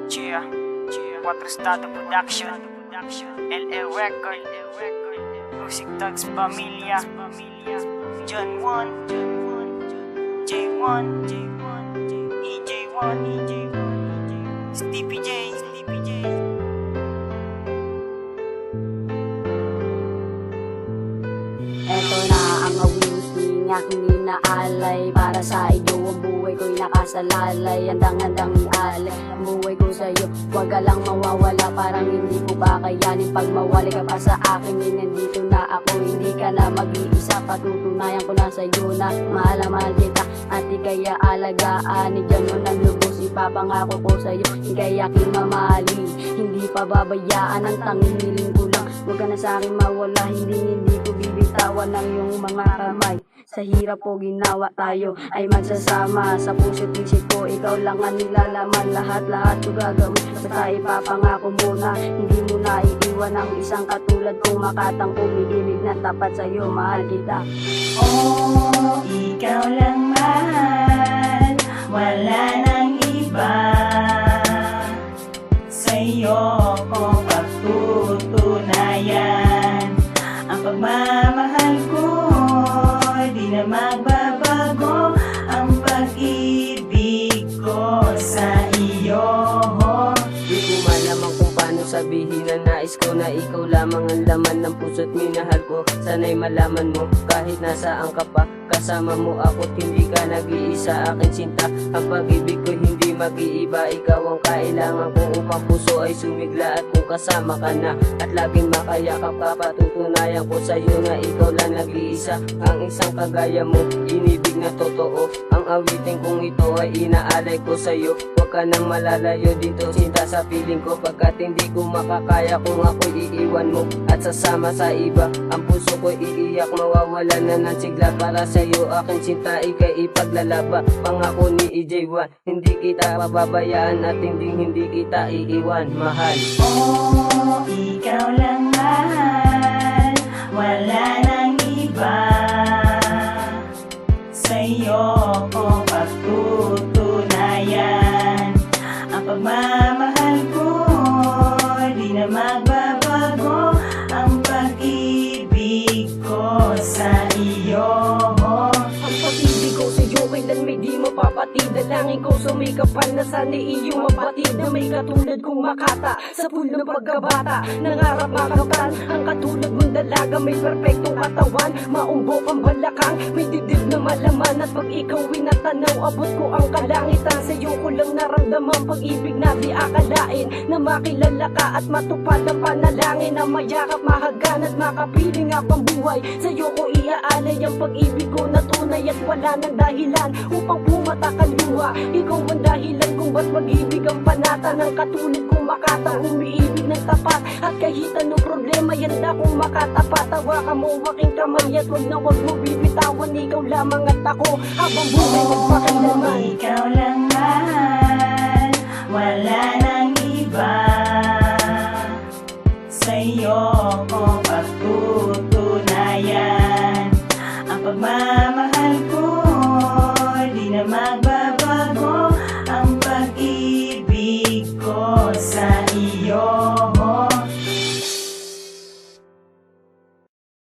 Chia, Cuatro Estado Production, LA Record, Music Thugs Familia, John 1, J1, EJ1, Stevie J. Eto na ang awit ng aking inaalay. Para sa iyo ang buhay ko'y nakasalalay. Handang-handang ialay ang buhay ko sa'yo. Huwag ka lang mawawala, parang hindi ko ba kayanin. Pag mawali ka pa sa akin, nandito na ako. Hindi ka na mag-iisa, patutunayan ko na sa'yo na mahal na mahal kita. At di kaya alagaan, diyan mo ng lubos. Ipapangako ko sa'yo, ika'y aking mamahalin. Hindi pa babayaan, ang tanging hiling ko lang. Huwag ka na sa'kin mawala, hindi ko bibitawan ng iyong mga kamay. Sa hirap ko ginawa tayo ay magsasama. Sa puso't isip ko, ikaw lang ang nilalaman. Lahat ko gagawin, basta ipapangako muna. Hindi mo na iiwan ang isang katulad kong makatang umiibig na tapat sa'yo, mahal kita. Oh, ikaw lang mahal, wala nang iba. Sa'yo ko pagtutunayan ang pagmamahal ko. Di na magbabago ang pag-ibig ko sa iyo. Di ko malaman kung paano sabihin na nais ko na ikaw lamang ang laman ng puso't minahal ko. Sana'y malaman mo kahit nasaan ka pa, kasama mo ako't hindi ka nag-iisa aking sinta. Ang pag-ibig ko hindi mag-iiba, ikaw ang kailangan ko upang puso ay sumigla. At kung kasama ka na at laging makayakap ka, patutunayan ko sa'yo na ikaw lang nag-iisa. Ang isang kagaya mo, inibig na totoo. Ang awitin kong ito ay inaalay ko sa'yo. Huwag ka nang malalayo dito, sinta sa piling ko, pagkat hindi ko makakaya kung ako'y iiwan mo at sasama sa iba. Ang puso ko'y iiyak, mawawalan na ng sigla. Para sa'yo aking sinta, ika'y ipaglalaba. Pangako ni EJ1, hindi kita pababayaan at hindi kita iiwan, mahal. Oh, ikaw lang mahal, wala nang iba. Sa'yo ko pagtutunayan ang pagmamahal ko. Di na magbabago ang pag-ibig ko sa iyo. Ang pag-ibig ko sa'yo kailan may di mapapatid. Dalangin ko sumikapan na sana iyong mabatid. Na may katulad kong makata sa pool ng pagkabata. Nangarap makapal ang katulad mong dalaga. May perpektong katawan, maumbok ang balakang, may dibdib na malaman. At pag ikaw winatanaw, abot ko ang kalangitan. Sa'yo ko lang naramdaman pag-ibig na di akalain. Na makilala ka at matupad ang panalangin. Na mayakap, mahagan at makapiling ang buhay. Sa'yo ko iaalay ang pag-ibig ko na tunay at wala nang dahilan upang pumatak ang luha. Ikaw ang dahilan kung ba't pag-ibig ang panata. Ng katulad kong makata, umiibig ng tapat. At kahit anong problema, yan na kung makatapat. Hawakan mo aking kamay at wag na wag mo bibitawan. Ikaw lamang at ako habang buhay magpakailanman. Ikaw lang mahal, wala nang iba. Sa'yo ko pagtutunayan